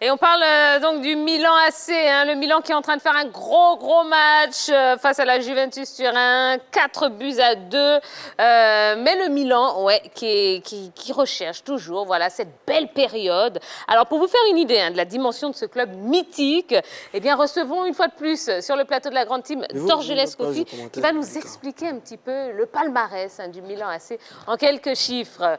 Et on parle donc du Milan AC, hein, le Milan qui est en train de faire un gros match face à la Juventus Turin, 4-2. Mais le Milan, ouais, qui recherche toujours voilà, cette belle période. Alors pour vous faire une idée de la dimension de ce club mythique, eh bien recevons une fois de plus sur le plateau de la grande team Dorgelès Kofi qui va nous expliquer un petit peu le palmarès du Milan AC en quelques chiffres.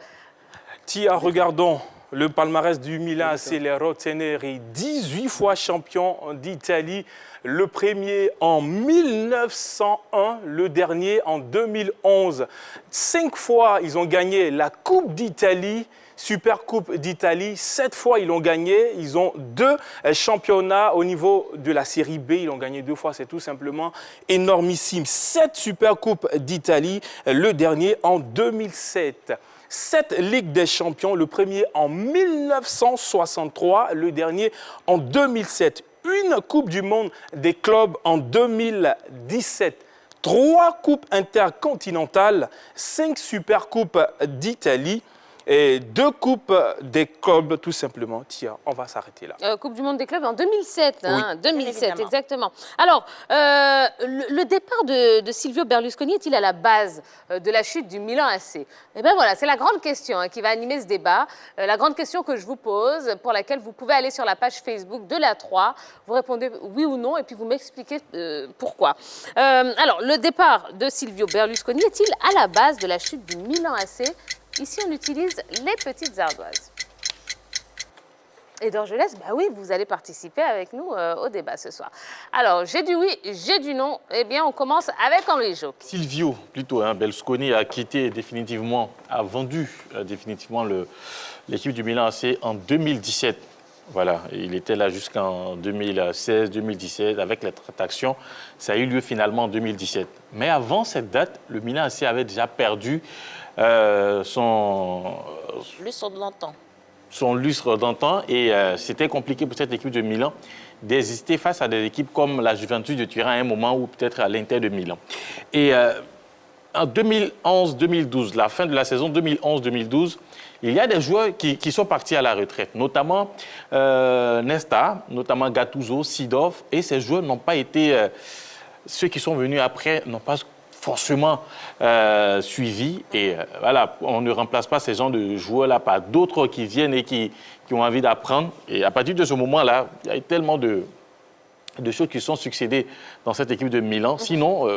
Tia, regardons le palmarès du Milan AC, les Rossoneri, 18 fois champion d'Italie, le premier en 1901, le dernier en 2011. 5 fois, ils ont gagné la Coupe d'Italie, Super Coupe d'Italie. 7 fois, ils l'ont gagné. Ils ont 2 championnats au niveau de la Série B. Ils l'ont gagné 2 fois, c'est tout simplement énormissime. 7 Super Coupes d'Italie, le dernier en 2007. 7 Ligues des Champions, le premier en 1963, le dernier en 2007. Une Coupe du Monde des clubs en 2017. 3 Coupes intercontinentales, 5 Super Coupes d'Italie et 2 Coupes des clubs, tout simplement. Tiens, on va s'arrêter là. Coupe du Monde des clubs en 2007. Hein, oui. 2007, exactement. Alors, le départ de Silvio Berlusconi est-il à la base de la chute du Milan AC? Eh bien voilà, c'est la grande question qui va animer ce débat. La grande question que je vous pose, pour laquelle vous pouvez aller sur la page Facebook de la 3. Vous répondez oui ou non et puis vous m'expliquez pourquoi. Alors, le départ de Silvio Berlusconi est-il à la base de la chute du Milan AC? Ici, on utilise les petites ardoises. Et Dorgelès, bah oui, vous allez participer avec nous au débat ce soir. Alors, j'ai du oui, j'ai du non. Eh bien, on commence avec Henri Jocquet. Silvio, plutôt, Berlusconi a quitté définitivement, a vendu définitivement l'équipe du Milan AC en 2017. Voilà, il était là jusqu'en 2016-2017 avec les tractations. Ça a eu lieu finalement en 2017. Mais avant cette date, le Milan AC avait déjà perdu son lustre d'antan et c'était compliqué pour cette équipe de Milan d'exister face à des équipes comme la Juventus de Turin à un moment ou peut-être à l'Inter de Milan. Et en 2011-2012, la fin de la saison 2011-2012, il y a des joueurs qui sont partis à la retraite, notamment Nesta, notamment Gattuso, Seedorf, et ces joueurs n'ont pas été, ceux qui sont venus après n'ont pas forcément suivi. Et voilà, on ne remplace pas ces gens de joueurs-là par d'autres qui viennent et qui ont envie d'apprendre. Et à partir de ce moment-là, il y a eu tellement de choses qui sont succédées dans cette équipe de Milan. Sinon,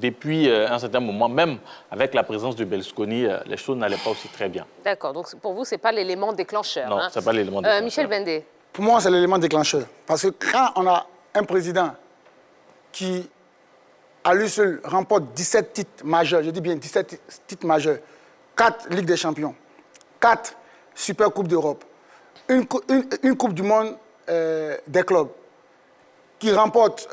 depuis un certain moment, même avec la présence de Berlusconi, les choses n'allaient pas aussi très bien. D'accord, donc pour vous, ce n'est pas l'élément déclencheur. Non, ce n'est pas l'élément déclencheur. Michel Bendé. Pour moi, c'est l'élément déclencheur. Parce que quand on a un président qui, à lui seul, remporte 17 titres majeurs, je dis bien 17 titres majeurs, 4 Ligues des Champions, 4 Super Coupes d'Europe, une Coupe du Monde des clubs, qui remporte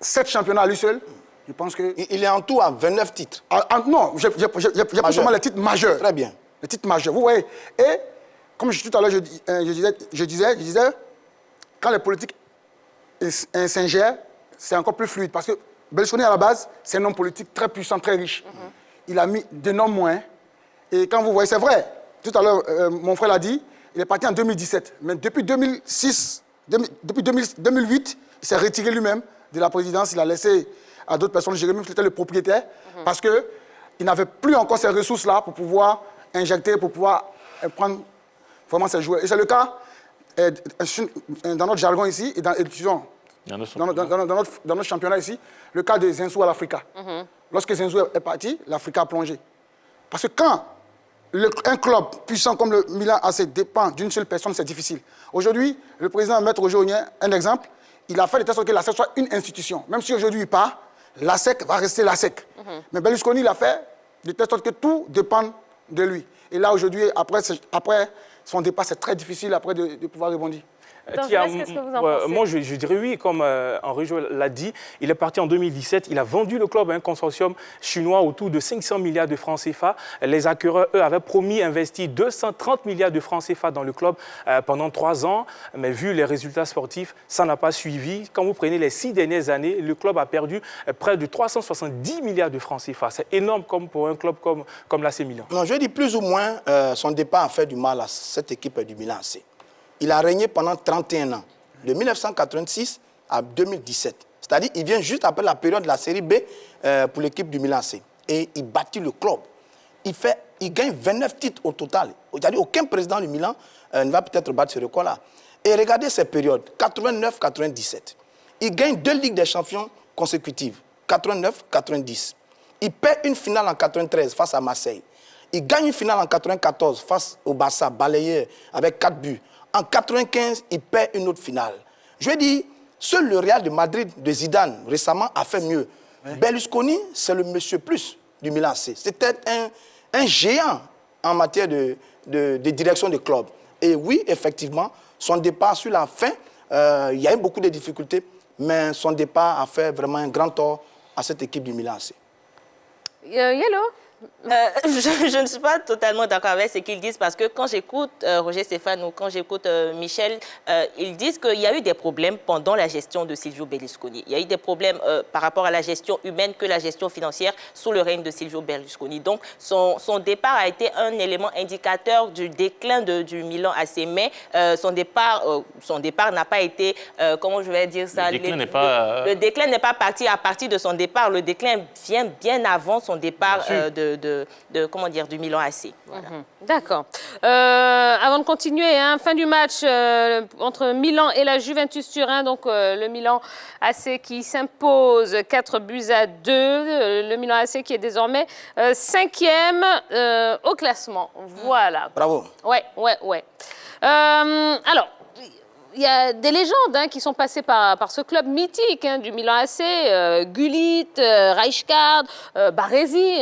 7 championnats à lui seul, je pense que... Il est en tout à 29 titres. Non, j'ai pas seulement les titres majeurs. Très bien. Les titres majeurs, vous voyez. Et, comme tout à l'heure, je disais, quand les politiques s'ingèrent, c'est encore plus fluide. Parce que Berlusconi, à la base, c'est un homme politique très puissant, très riche. Il a mis d'énormes moyens. Et quand vous voyez, c'est vrai, tout à l'heure, mon frère l'a dit, il est parti en 2017. Mais depuis 2006, depuis 2008, il s'est retiré lui-même de la présidence. Il a laissé à d'autres personnes gérer, même s'il était le propriétaire, parce qu'il n'avait plus encore ces ressources-là pour pouvoir injecter, pour pouvoir prendre vraiment ses joueurs. Et c'est le cas dans notre jargon ici, et dans notre championnat ici, le cas de Zenzou à l'Africa. Lorsque Zenzou est parti, l'Africa a plongé. Parce que quand un club puissant comme le Milan AC dépend d'une seule personne, c'est difficile. Aujourd'hui, le président Maître Roger Augnin, un exemple, il a fait de telle sorte que l'ASEC soit une institution. Même si aujourd'hui il part, l'ASEC va rester l'ASEC. Mais Berlusconi l'a fait de telle sorte que tout dépend de lui. Et là, aujourd'hui, après son départ, c'est très difficile après de pouvoir rebondir. Qu'est-ce que vous en pensez? Moi, je dirais oui, comme Henri Jocquet l'a dit. Il est parti en 2017. Il a vendu le club à un consortium chinois autour de 500 milliards de francs CFA. Les acquéreurs, eux, avaient promis d'investir 230 milliards de francs CFA dans le club pendant 3 ans. Mais vu les résultats sportifs, ça n'a pas suivi. Quand vous prenez les 6 dernières années, le club a perdu près de 370 milliards de francs CFA. C'est énorme comme pour un club comme l'AC Milan. Non, je dis plus ou moins, son départ a fait du mal à cette équipe du Milan AC. il a régné pendant 31 ans, de 1986 à 2017. C'est-à-dire qu'il vient juste après la période de la série B pour l'équipe du Milan AC. Et il bâtit le club. Il gagne 29 titres au total. C'est-à-dire aucun président du Milan ne va peut-être battre ce record-là. Et regardez ces périodes, 89-97. Il gagne 2 Ligues des Champions consécutives, 89-90. Il perd une finale en 93 face à Marseille. Il gagne une finale en 94 face au Barça, balayé avec 4 buts. En 95, il perd une autre finale. Je veux dire, seul le Real de Madrid de Zidane, récemment, a fait mieux. Ouais. Berlusconi, c'est le monsieur plus du Milan AC. C'était un géant en matière de direction de club. Et oui, effectivement, son départ sur la fin, il y a eu beaucoup de difficultés, mais son départ a fait vraiment un grand tort à cette équipe du Milan AC. Yellow? Je ne suis pas totalement d'accord avec ce qu'ils disent parce que quand j'écoute Roger Stéphane ou quand j'écoute Michel, ils disent qu'il y a eu des problèmes pendant la gestion de Silvio Berlusconi. Il y a eu des problèmes par rapport à la gestion humaine que la gestion financière sous le règne de Silvio Berlusconi. Donc son départ a été un élément indicateur du déclin du Milan AC. Mais son départ n'a pas été, comment je vais dire ça, le déclin n'est pas parti à partir de son départ. Le déclin vient bien avant son départ comment dire, du Milan AC. Voilà. D'accord. Avant de continuer, fin du match entre Milan et la Juventus Turin. Donc le Milan AC qui s'impose 4-2. Le Milan AC qui est désormais 5e au classement. Voilà. Bravo. Ouais. Alors, il y a des légendes qui sont passées par ce club mythique du Milan AC, Gullit, Rijkaard, Baresi,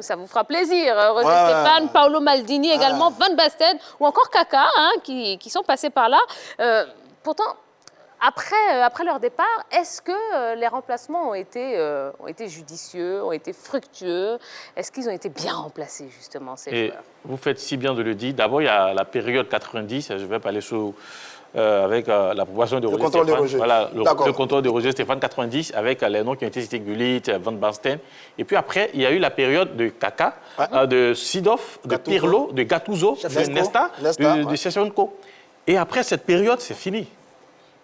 ça vous fera plaisir, Roger Stéphane, Paolo Maldini également, Van Basten ou encore Kaka qui sont passés par là. Pourtant, après leur départ, est-ce que les remplacements ont été judicieux, ont été fructueux? Est-ce qu'ils ont été bien remplacés, justement, ces joueurs? Vous faites si bien de le dire. D'abord, il y a la période 90, je vais parler avec l'approbation de Roger Stéphane. Voilà, le contrôle de Roger Stéphane 90, avec les noms qui ont été cités, Gullit, Van Basten. Et puis après, il y a eu la période de Kaka, de Seedorf, de Pirlo, de Gattuso, de Nesta, de Shevchenko. Et après cette période, c'est fini.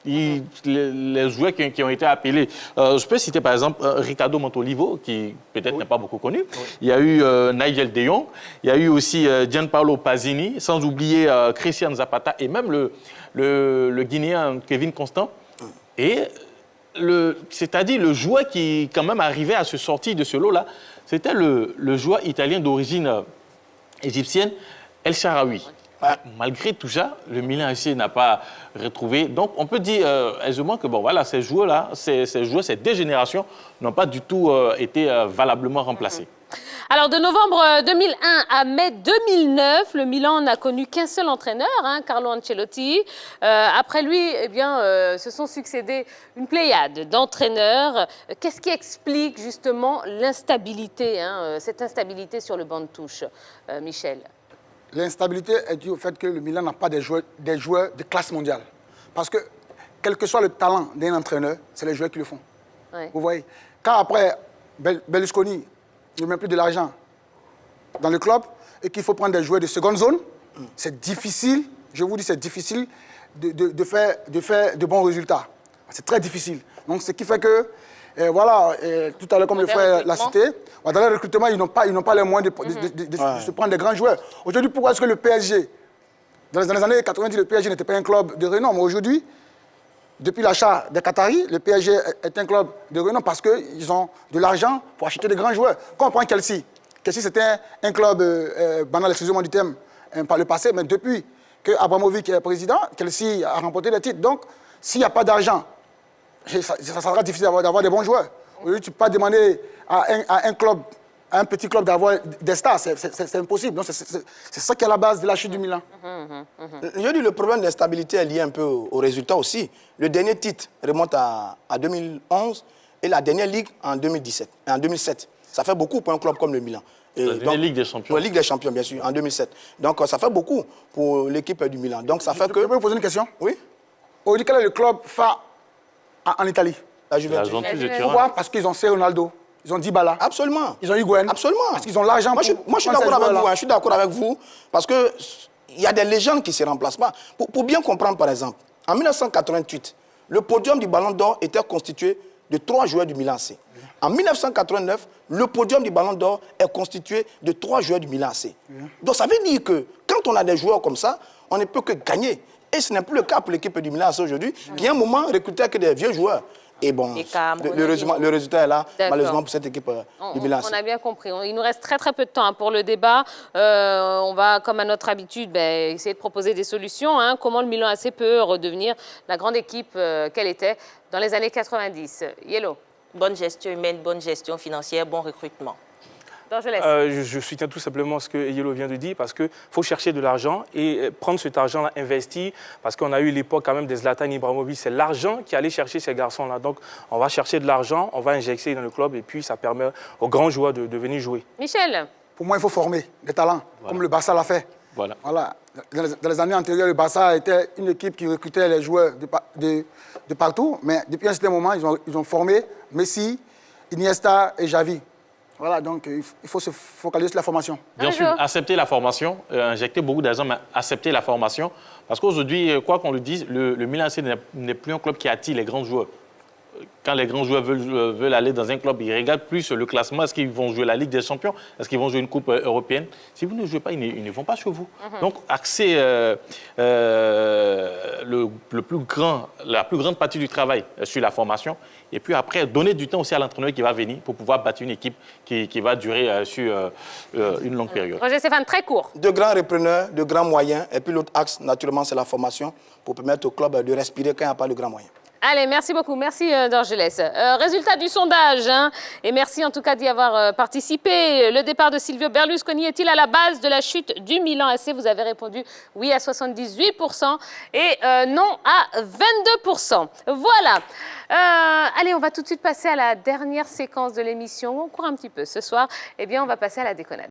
Les joueurs qui ont été appelés, je peux citer par exemple Ricardo Montolivo, qui peut-être n'est pas beaucoup connu. Oui. Il y a eu Nigel De Jong, il y a eu aussi Gianpaolo Pazzini, sans oublier Christian Zapata et même le Guinéen Kevin Constant. Et c'est-à-dire le joueur qui quand même arrivait à se sortir de ce lot-là, c'était le joueur italien d'origine égyptienne, El Shaarawy. Malgré tout ça, le Milan AC n'a pas retrouvé. Donc, on peut dire aisément que ces joueurs-là, ces deux générations n'ont pas du tout été valablement remplacés. Alors, de novembre 2001 à mai 2009, le Milan n'a connu qu'un seul entraîneur, Carlo Ancelotti. Après lui, se sont succédés une pléiade d'entraîneurs. Qu'est-ce qui explique justement l'instabilité, cette instabilité sur le banc de touche, Michel? L'instabilité est due au fait que le Milan n'a pas des joueurs de classe mondiale. Parce que, quel que soit le talent d'un entraîneur, c'est les joueurs qui le font. Ouais. Vous voyez, quand après Berlusconi ne met plus de l'argent dans le club et qu'il faut prendre des joueurs de seconde zone, c'est difficile, je vous dis, c'est difficile de faire de bons résultats. C'est très difficile. Donc, ce qui fait que, tout à l'heure, comme le frère l'a cité, dans le recrutement, ils n'ont pas les moyens de se prendre des grands joueurs. Aujourd'hui, pourquoi est-ce que le PSG, dans les années 90, le PSG n'était pas un club de renom, mais aujourd'hui, depuis l'achat des Qataris, le PSG est un club de renom parce qu'ils ont de l'argent pour acheter des grands joueurs. Quand on prend Chelsea, c'était un club banal, excusez-moi du terme, par le passé, mais depuis que Abramovich est président, Chelsea a remporté des titres. Donc, s'il n'y a pas d'argent, ça sera difficile d'avoir des bons joueurs. Aujourd'hui, tu ne peux pas demander à un petit club d'avoir des stars, c'est impossible. Donc, c'est ça qui est à la base de la chute du Milan. Je dis le problème d'instabilité est lié un peu au résultat aussi. Le dernier titre remonte à 2011 et la dernière ligue en 2007. Ça fait beaucoup pour un club comme le Milan. La dernière Ligue des Champions. La Ligue des Champions, bien sûr, en 2007. Donc, ça fait beaucoup pour l'équipe du Milan. Donc, ça fait que... Je peux vous poser une question? Oui. Aujourd'hui, quel est le club phare en Italie? La Juventus. Pourquoi? Parce qu'ils ont Ronaldo, ils ont Dybala. Absolument. Ils ont Higuaín. Absolument. Parce qu'ils ont l'argent. Moi, je suis d'accord avec vous. Je suis d'accord avec vous parce que il y a des légendes qui ne se remplacent pas. Pour bien comprendre, par exemple, en 1988, le podium du Ballon d'Or était constitué de 3 joueurs du Milan AC. En 1989, le podium du Ballon d'Or est constitué de 3 joueurs du Milan AC. Donc ça veut dire que quand on a des joueurs comme ça, on ne peut que gagner. Et ce n'est plus le cas pour l'équipe du Milan AC aujourd'hui, qui à un moment recrutait que des vieux joueurs. Et bon, le résultat est là, malheureusement, pour cette équipe du Milan AC. On a bien compris. Il nous reste très très peu de temps pour le débat. On va, comme à notre habitude, essayer de proposer des solutions. Comment le Milan AC peut redevenir la grande équipe qu'elle était dans les années 90. Yellow. Bonne gestion humaine, bonne gestion financière, bon recrutement. Je soutiens tout simplement ce que Yellow vient de dire parce qu'il faut chercher de l'argent et prendre cet argent-là, investir, parce qu'on a eu l'époque quand même des Zlatan Ibrahimovic, c'est l'argent qui allait chercher ces garçons-là. Donc on va chercher de l'argent, on va injecter dans le club et puis ça permet aux grands joueurs de venir jouer. Michel. Pour moi, il faut former des talents, comme le Barça l'a fait. Voilà. Dans les années antérieures, le Barça était une équipe qui recrutait les joueurs de partout, mais depuis un certain moment, ils ont formé Messi, Iniesta et Xavi. Voilà, donc il faut se focaliser sur la formation. Bien sûr, accepter la formation, injecter beaucoup d'argent, mais accepter la formation. Parce qu'aujourd'hui, quoi qu'on le dise, le Milan AC n'est plus un club qui attire les grands joueurs. Quand les grands joueurs veulent aller dans un club, ils regardent plus le classement. Est-ce qu'ils vont jouer la Ligue des Champions? Est-ce qu'ils vont jouer une Coupe européenne? Si vous ne jouez pas, ils ne vont pas chez vous. Donc, axer la plus grande partie du travail sur la formation. Et puis après, donner du temps aussi à l'entraîneur qui va venir pour pouvoir bâtir une équipe qui va durer sur une longue période. Roger Stéphane, très court. De grands repreneurs, de grands moyens. Et puis l'autre axe, naturellement, c'est la formation pour permettre au club de respirer quand il n'y a pas de grands moyens. Allez, merci beaucoup. Merci, Dorgelès. Résultat du sondage, et merci en tout cas d'y avoir participé. Le départ de Silvio Berlusconi est-il à la base de la chute du Milan AC? Vous avez répondu oui à 78% et non à 22%. Voilà. Allez, on va tout de suite passer à la dernière séquence de l'émission. On court un petit peu ce soir. Eh bien, on va passer à la déconnade.